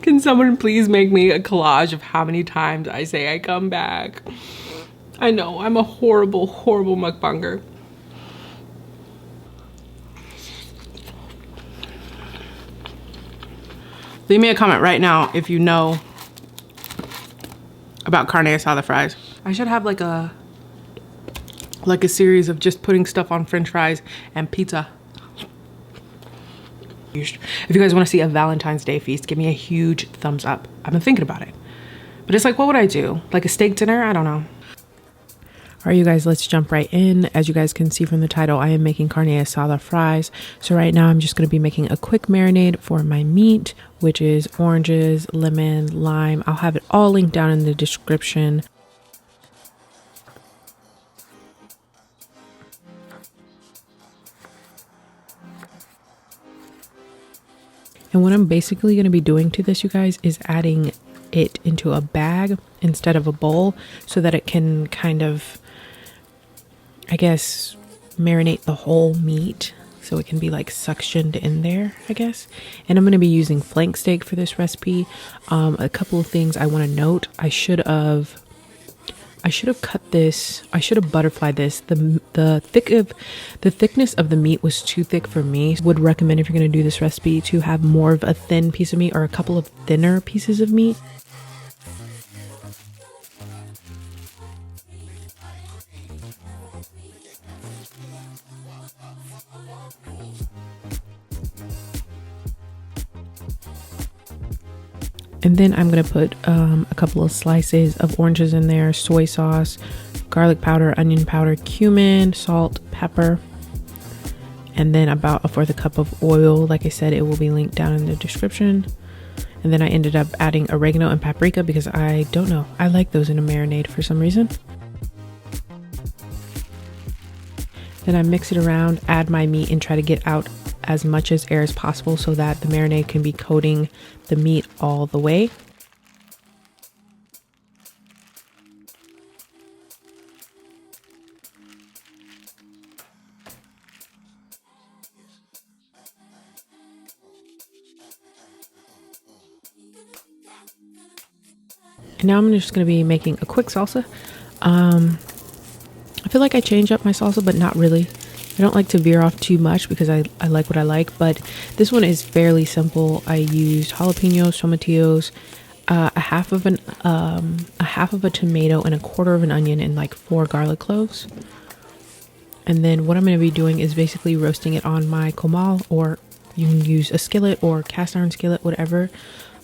Can someone please make me a collage of how many times I say I come back? I know, I'm a horrible, horrible mukbanger. Leave me a comment right now if you know about carne asada fries. I should have like a series of just putting stuff on french fries and pizza. If you guys want to see a Valentine's Day feast, give me a huge thumbs up. I've been thinking about it. But it's like, what would I do? Like a steak dinner? I don't know. All right, you guys, let's jump right in. As you guys can see from the title, I am making carne asada fries. So right now I'm just going to be making a quick marinade for my meat, which is oranges, lemon, lime. I'll have it all linked down in the description. And what I'm basically going to be doing to this, you guys, is adding it into a bag instead of a bowl so that it can kind of, I guess, marinate the whole meat so it can be like suctioned in there, I guess. And I'm going to be using flank steak for this recipe. A couple of things I want to note. I should have cut this. I should have butterflied this. The thickness of the meat was too thick for me. Would recommend, if you're going to do this recipe, to have more of a thin piece of meat or a couple of thinner pieces of meat. And then I'm going to put a couple of slices of oranges in there, soy sauce, garlic powder, onion powder, cumin, salt, pepper, and then about 1/4 cup of oil. Like I said, it will be linked down in the description. And then I ended up adding oregano and paprika because I don't know, I like those in a marinade for some reason. Then I mix it around, add my meat, and try to get out as much as air as possible so that the marinade can be coating the meat all the way. And now I'm just going to be making a quick salsa. I feel like I change up my salsa, but not really. I don't like to veer off too much because I like what I like, but this one is fairly simple. I used jalapenos, tomatillos, a half of a tomato, and 1/4 of an onion, and like 4 garlic cloves. And then what I'm going to be doing is basically roasting it on my comal, or you can use a skillet or cast iron skillet, whatever.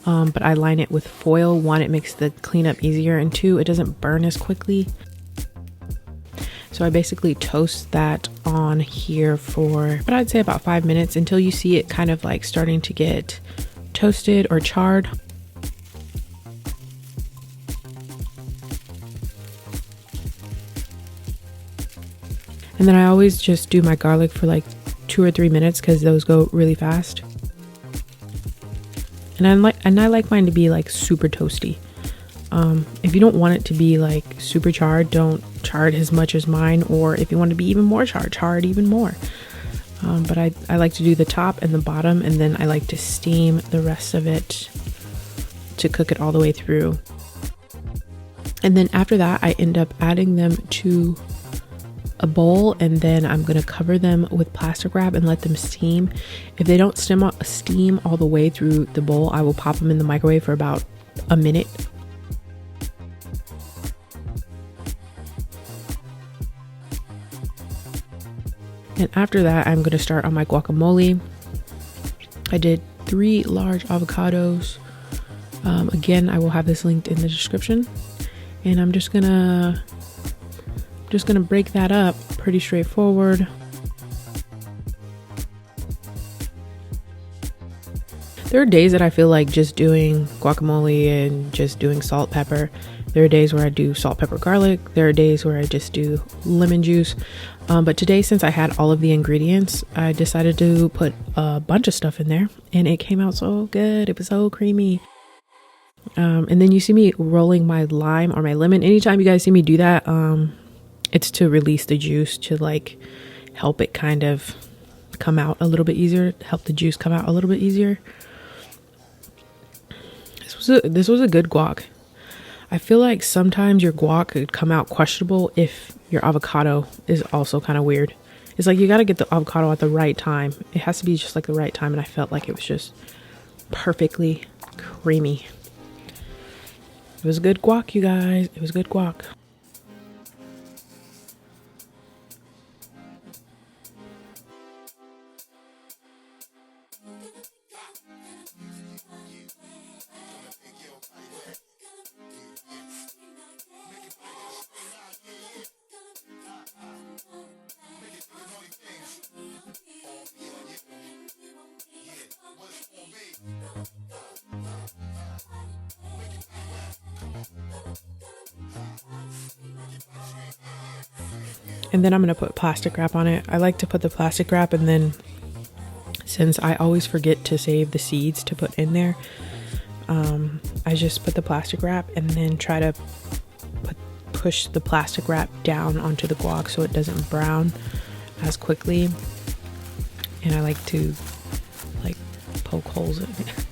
But I line it with foil. 1, it makes the cleanup easier, and 2, it doesn't burn as quickly. So I basically toast that on here for, but I'd say about 5 minutes until you see it kind of like starting to get toasted or charred. And then I always just do my garlic for like 2 or 3 minutes because those go really fast. And I like mine to be like super toasty. If you don't want it to be like super charred, don't char it as much as mine. Or if you want to be even more charred, char it even more. But I like to do the top and the bottom, and then I like to steam the rest of it to cook it all the way through. And then after that, I end up adding them to a bowl, and then I'm going to cover them with plastic wrap and let them steam. If they don't steam all the way through the bowl, I will pop them in the microwave for about a minute. And after that, I'm going to start on my guacamole. I did 3 large avocados. Again, I will have this linked in the description. And I'm just gonna break that up. Pretty straightforward. There are days that I feel like just doing guacamole and just doing salt, pepper. There are days where I do salt, pepper, garlic. There are days where I just do lemon juice. But today, since I had all of the ingredients, I decided to put a bunch of stuff in there, and it came out so good. It was so creamy. And then you see me rolling my lime or my lemon. Anytime you guys see me do that, it's to release the juice, to like help it kind of come out a little bit easier, help the juice come out a little bit easier. this was a good guac. I feel like sometimes your guac could come out questionable if your avocado is also kind of weird. It's like you got to get the avocado at the right time. It has to be just like the right time, and I felt like it was just perfectly creamy. It was good guac, you guys. It was good guac. And then I'm going to put plastic wrap on it. I like to put the plastic wrap, and then since I always forget to save the seeds to put in there, I just put the plastic wrap and then try to push the plastic wrap down onto the guac so it doesn't brown as quickly. And I like to like poke holes in it.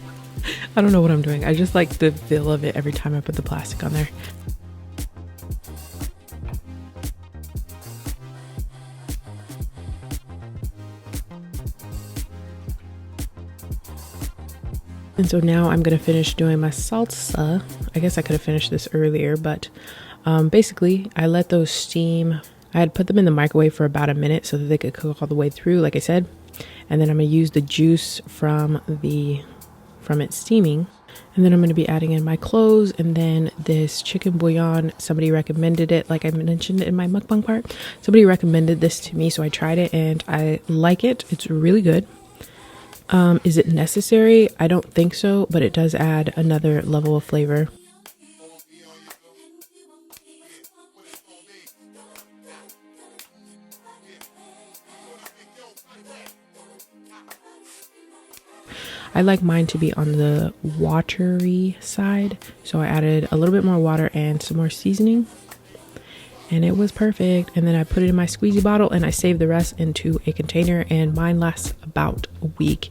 I don't know what I'm doing. I just like the feel of it every time I put the plastic on there. And so now I'm going to finish doing my salsa. I guess I could have finished this earlier, but basically I let those steam. I had put them in the microwave for about a minute so that they could cook all the way through, like I said. And then I'm going to use the juice from it steaming. And then I'm going to be adding in my cloves and then this chicken bouillon. Somebody recommended it, like I mentioned in my mukbang part. Somebody recommended this to me, so I tried it and I like it. It's really good. Is it necessary? I don't think so, but it does add another level of flavor. I like mine to be on the watery side, so I added a little bit more water and some more seasoning, and it was perfect. And then I put it in my squeezy bottle and I saved the rest into a container, and mine lasts about a week.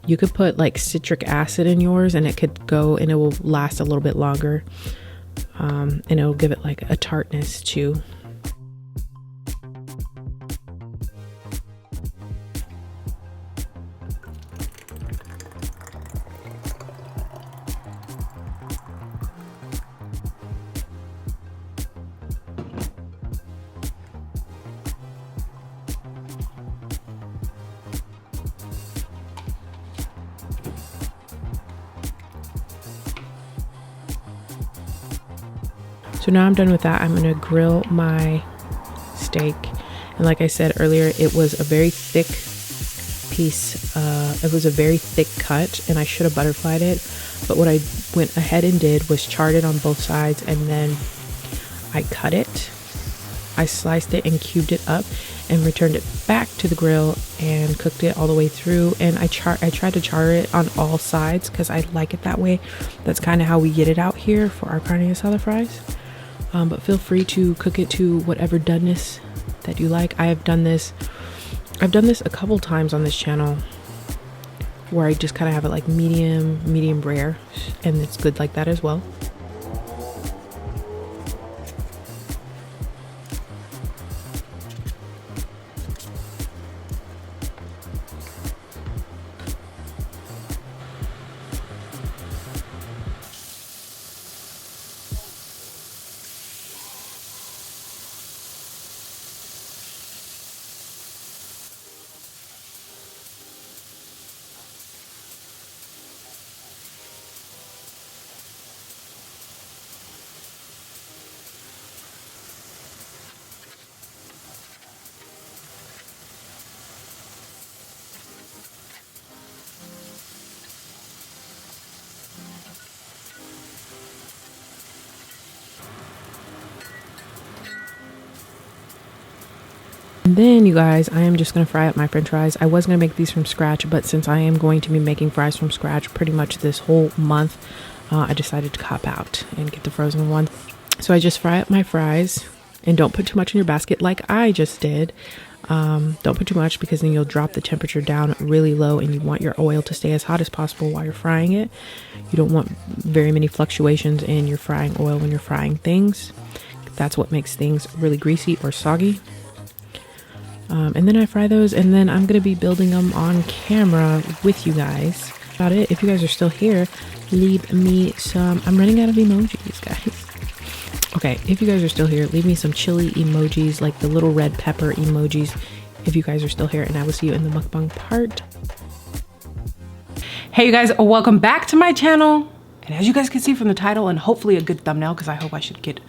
You could put like citric acid in yours and it could go and it will last a little bit longer, and it'll give it like a tartness too. So now I'm done with that. I'm going to grill my steak. And like I said earlier, it was a very thick piece. It was a very thick cut, and I should have butterflied it. But what I went ahead and did was charred it on both sides, and then I cut it. I sliced it and cubed it up and returned it back to the grill and cooked it all the way through. And I tried to char it on all sides because I like it that way. That's kind of how we get it out here for our carne asada fries. But feel free to cook it to whatever doneness that you like. I've done this a couple times on this channel where I just kind of have it like medium rare, and it's good like that as well. And then, you guys, I am just going to fry up my french fries. I was going to make these from scratch, but since I am going to be making fries from scratch pretty much this whole month, I decided to cop out and get the frozen ones. So I just fry up my fries, and don't put too much in your basket like I just did. Don't put too much because then you'll drop the temperature down really low, and you want your oil to stay as hot as possible while you're frying it. You don't want very many fluctuations in your frying oil when you're frying things. That's what makes things really greasy or soggy. And then I fry those, and then I'm gonna be building them on camera with you guys. About it. If you guys are still here, leave me some. I'm running out of emojis, guys. Okay, if you guys are still here, leave me some chili emojis, like the little red pepper emojis, if you guys are still here, and I will see you in the mukbang part. Hey you guys, welcome back to my channel. And as you guys can see from the title, and hopefully a good thumbnail, because I hope I should get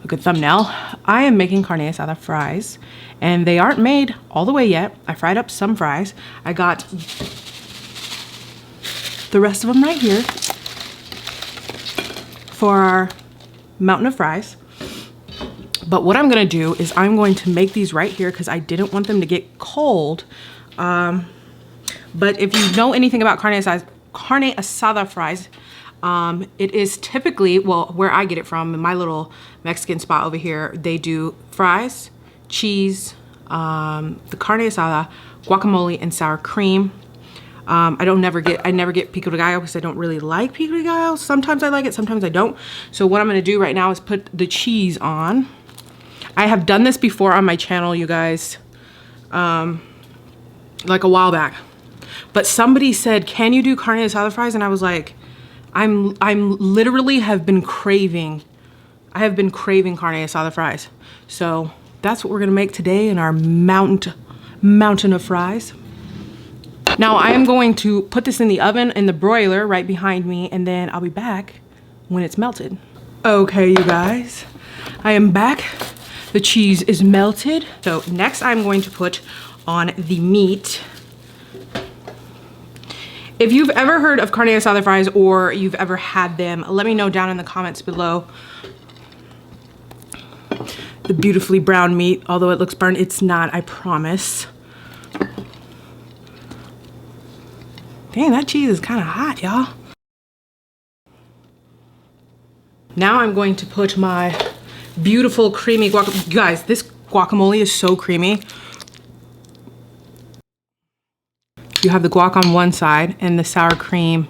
a good thumbnail, I am making carne asada fries, and they aren't made all the way yet. I fried up some fries. I got the rest of them right here for our mountain of fries. But what I'm gonna do is I'm going to make these right here because I didn't want them to get cold. But if you know anything about carne asada fries, it is typically, well, where I get it from, in my little Mexican spot over here, they do fries, cheese, the carne asada, guacamole, and sour cream. I never get pico de gallo because I don't really like pico de gallo. Sometimes I like it, sometimes I don't. So what I'm gonna do right now is put the cheese on. I have done this before on my channel, you guys, like a while back. But somebody said, can you do carne asada fries? And I was like, I'm literally have been craving, I have been craving carne asada fries. So that's what we're gonna make today in our mountain of fries. Now I am going to put this in the oven in the broiler right behind me, and then I'll be back when it's melted. Okay, you guys, I am back. The cheese is melted. So next I'm going to put on the meat. If you've ever heard of carne asada fries or you've ever had them, let me know down in the comments below. The beautifully brown meat, although it looks burnt, it's not, I promise. Dang, that cheese is kind of hot, y'all. Now I'm going to put my beautiful creamy guacamole. You guys, this guacamole is so creamy. You have the guac on one side and the sour cream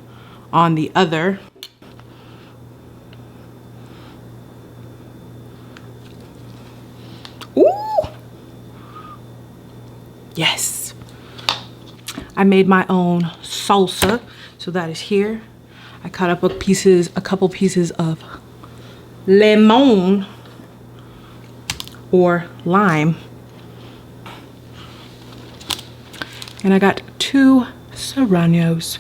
on the other. Ooh! Yes. I made my own salsa, so that is here. I cut up a couple pieces of lemon or lime. And I got 2 serranos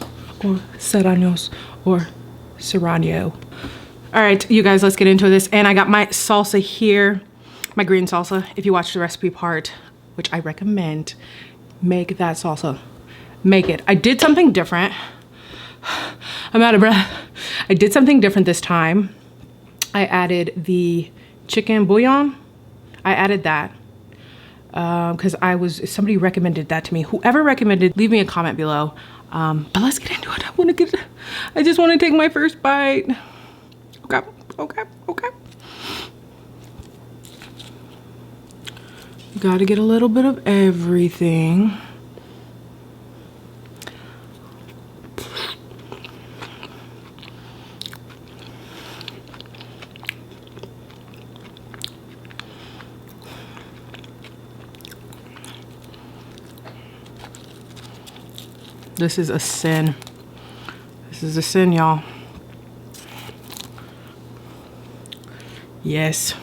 or serrano. All right, you guys, let's get into this. And I got my salsa here, my green salsa. If you watch the recipe part, which I recommend, make that salsa. Make it. I did something different. I'm out of breath. I did something different this time. I added the chicken bouillon. I added that because somebody recommended that to me. Whoever recommended, leave me a comment below. But let's get into it. I just want to take my first bite. Okay. You gotta get a little bit of everything. This is a sin. This is a sin, y'all. Yes.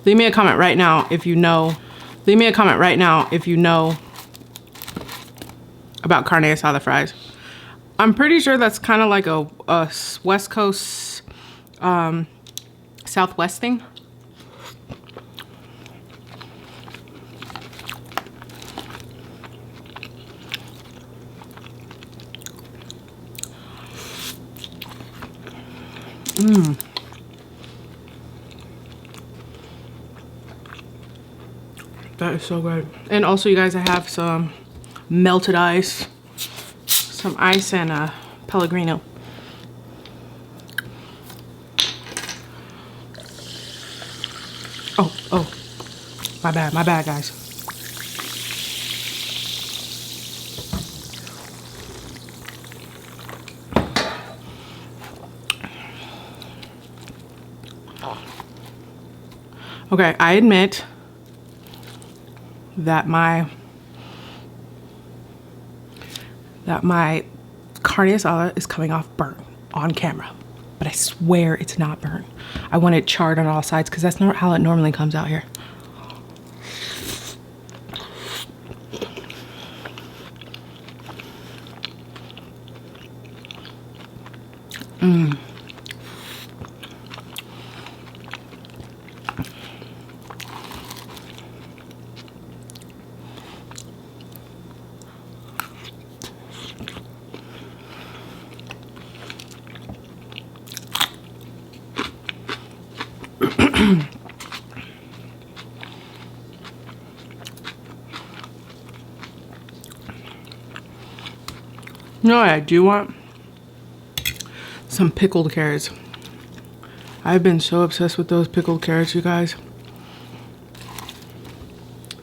Leave me a comment right now if you know. Leave me a comment right now if you know about carne asada fries. I'm pretty sure that's kind of like a West Coast, Southwest thing. That is so good. And also, you guys, I have some melted ice, some ice and a Pellegrino. Oh, my bad, guys. Okay, I admit that my carne asada is coming off burnt on camera, but I swear it's not burnt. I want it charred on all sides because that's not how it normally comes out here. You know what I do want? Some pickled carrots. I've been so obsessed with those pickled carrots, you guys,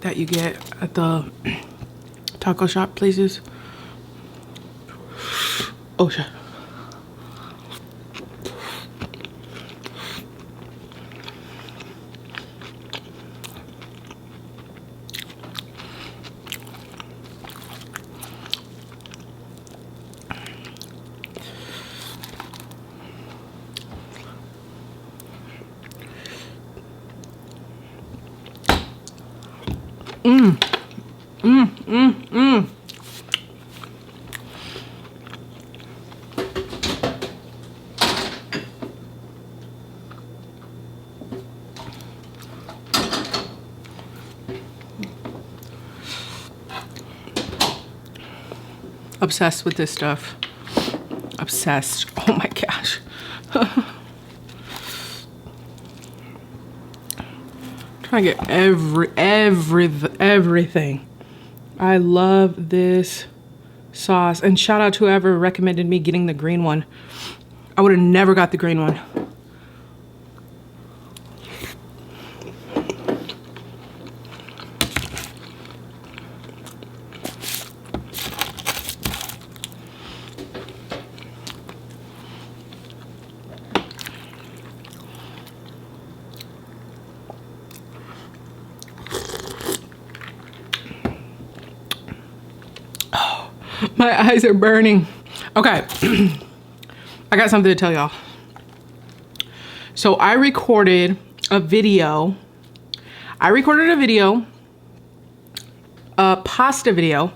that you get at the taco shop places. Oh shit. Obsessed with this stuff. Obsessed. Oh my gosh. Trying to get everything. I love this sauce. And shout out to whoever recommended me getting the green one. I would have never got the green one. My eyes are burning. Okay, I got something to tell y'all. So I recorded a video, a pasta video,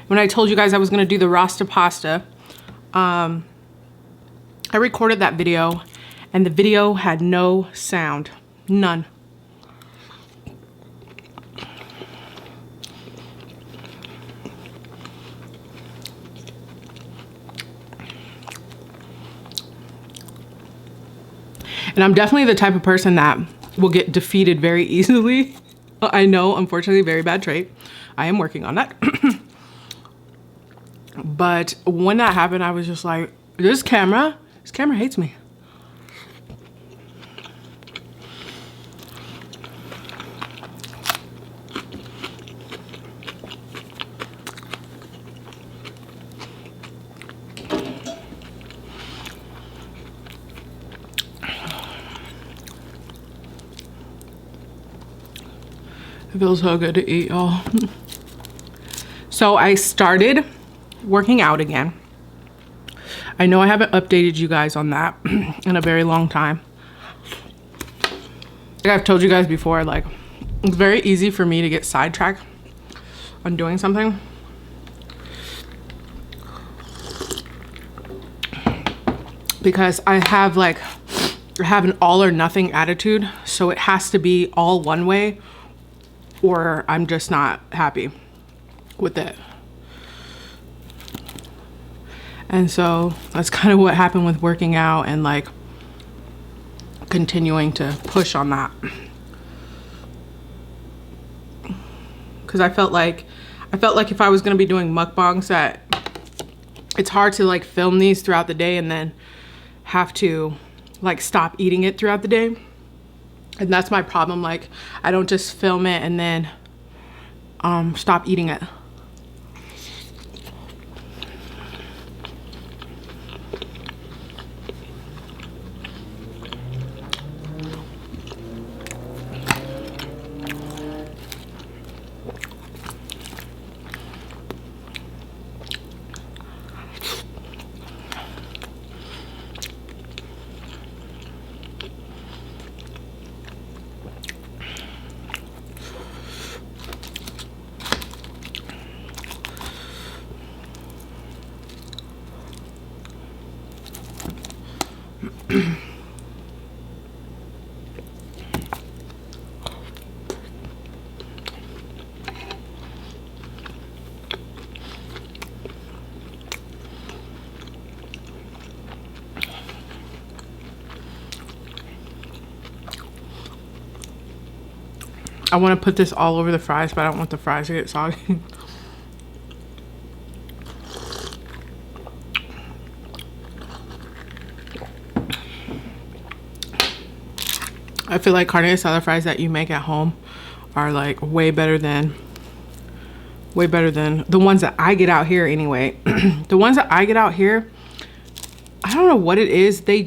when I told you guys I was gonna do the Rasta pasta. I recorded that video and the video had no sound, none. And I'm definitely the type of person that will get defeated very easily. I know, unfortunately, very bad trait. I am working on that. But when that happened, I was just like, this camera hates me. It feels so good to eat, y'all. So I started working out again. I know I haven't updated you guys on that in a very long time. Like I've told you guys before, like it's very easy for me to get sidetracked on doing something. Because I have an all or nothing attitude. So it has to be all one way or I'm just not happy with it. And so that's kind of what happened with working out and like continuing to push on that. because I felt like if I was gonna be doing mukbangs that it's hard to like film these throughout the day and then have to like stop eating it throughout the day. And that's my problem. Like I don't just film it and then stop eating it. I want to put this all over the fries, but I don't want the fries to get soggy. I feel like carne asada fries that you make at home are like way better than the ones that I get out here anyway. The ones that I get out here, I don't know what it is. They're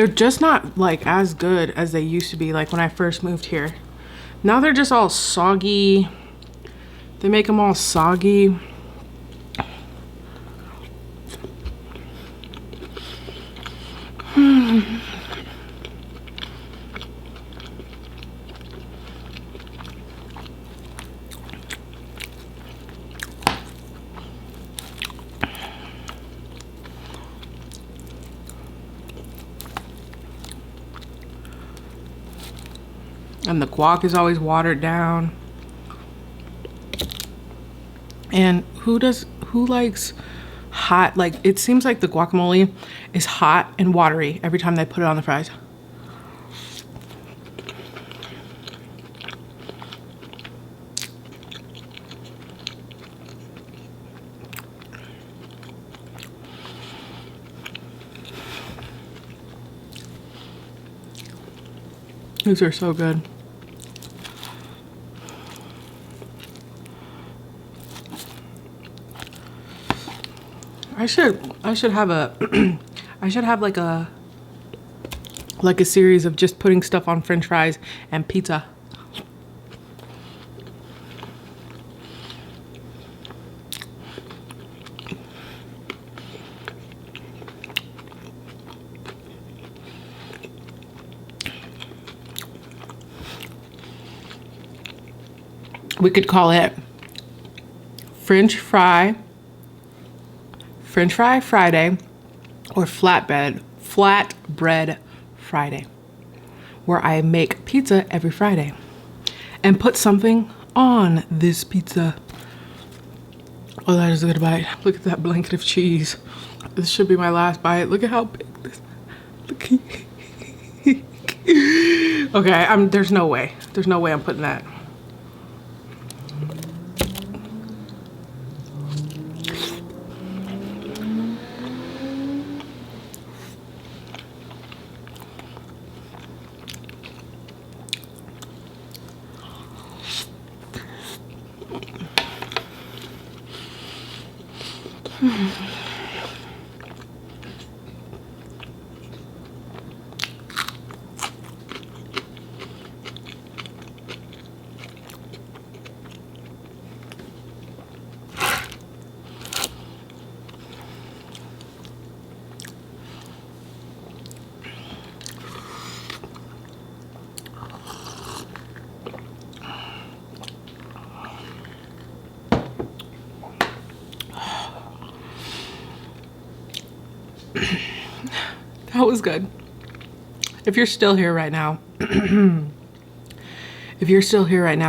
just not like as good as they used to be, like when I first moved here. Now they're just all soggy. They make them all soggy. And the guac is always watered down. And who likes hot? Like, it seems like the guacamole is hot and watery every time they put it on the fries. These are so good. I should have a I should have like a series of just putting stuff on French fries and pizza. We could call it French Fry Friday or Flatbread Friday, where I make pizza every Friday and put something on this pizza. Oh, that is a good bite. Look at that blanket of cheese. This should be my last bite. Look at how big this. Look. Okay, there's no way I'm putting that. That was good. If you're still here right now,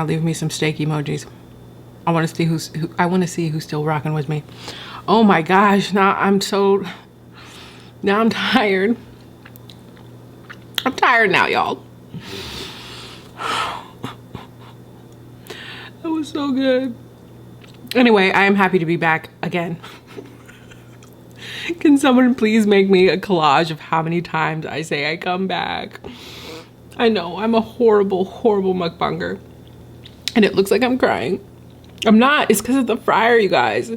leave me some steak emojis. I want to see who's still rocking with me. Oh my gosh, now I'm tired. I'm tired now, y'all. That was so good. Anyway, I am happy to be back again. Can someone please make me a collage of how many times I say I come back? I know, I'm a horrible, horrible mukbanger. And it looks like I'm crying. I'm not, it's because of the fryer, you guys.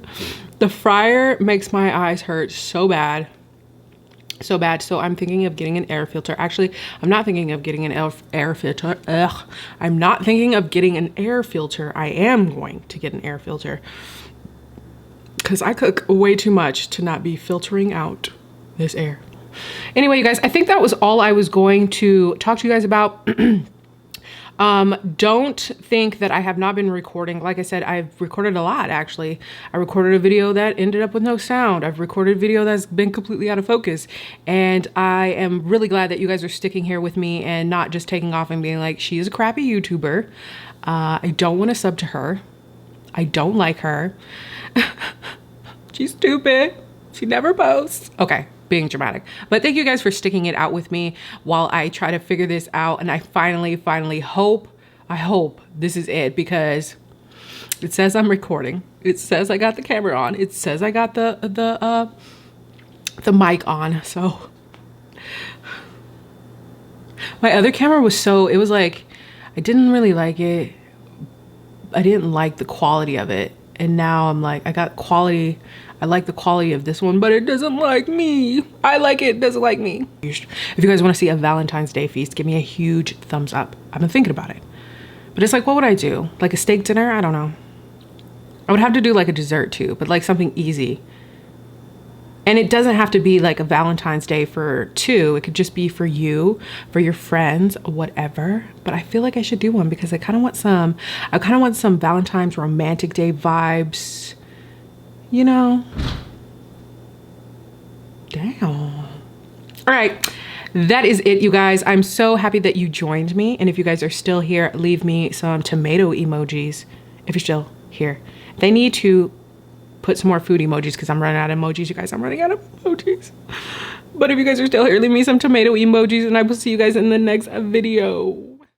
The fryer makes my eyes hurt so bad. So bad. So I'm thinking of getting an air filter. Actually, I'm not thinking of getting an air filter. Ugh. I'm not thinking of getting an air filter. I am going to get an air filter. Because I cook way too much to not be filtering out this air. Anyway, you guys, I think that was all I was going to talk to you guys about. Don't think that I have not been recording. Like I said, I've recorded a lot, actually. I recorded a video that ended up with no sound. I've recorded a video that's been completely out of focus. And I am really glad that you guys are sticking here with me and not just taking off and being like, she is a crappy YouTuber. I don't want to sub to her. I don't like her. She's stupid. She never posts. Okay, being dramatic. But thank you guys for sticking it out with me while I try to figure this out. And I finally hope, I hope this is it, because it says I'm recording. It says I got the camera on. It says I got the mic on. So my other camera was it was like, I didn't really like it. I didn't like the quality of it. And now I'm like, I got quality. I like the quality of this one, but it doesn't like me. I like it, doesn't like me. If you guys want to see a Valentine's Day feast, give me a huge thumbs up. I've been thinking about it. But it's like, what would I do? Like a steak dinner? I don't know. I would have to do like a dessert too, but like something easy. And it doesn't have to be like a Valentine's Day for two. It could just be for you, for your friends, whatever. But I feel like I should do one because I kind of want some Valentine's romantic day vibes. You know? Damn. All right. That is it, you guys. I'm so happy that you joined me. And if you guys are still here, leave me some tomato emojis if you're still here. They need to put some more food emojis because I'm running out of emojis, you guys. I'm running out of emojis. But if you guys are still here, leave me some tomato emojis and I will see you guys in the next video.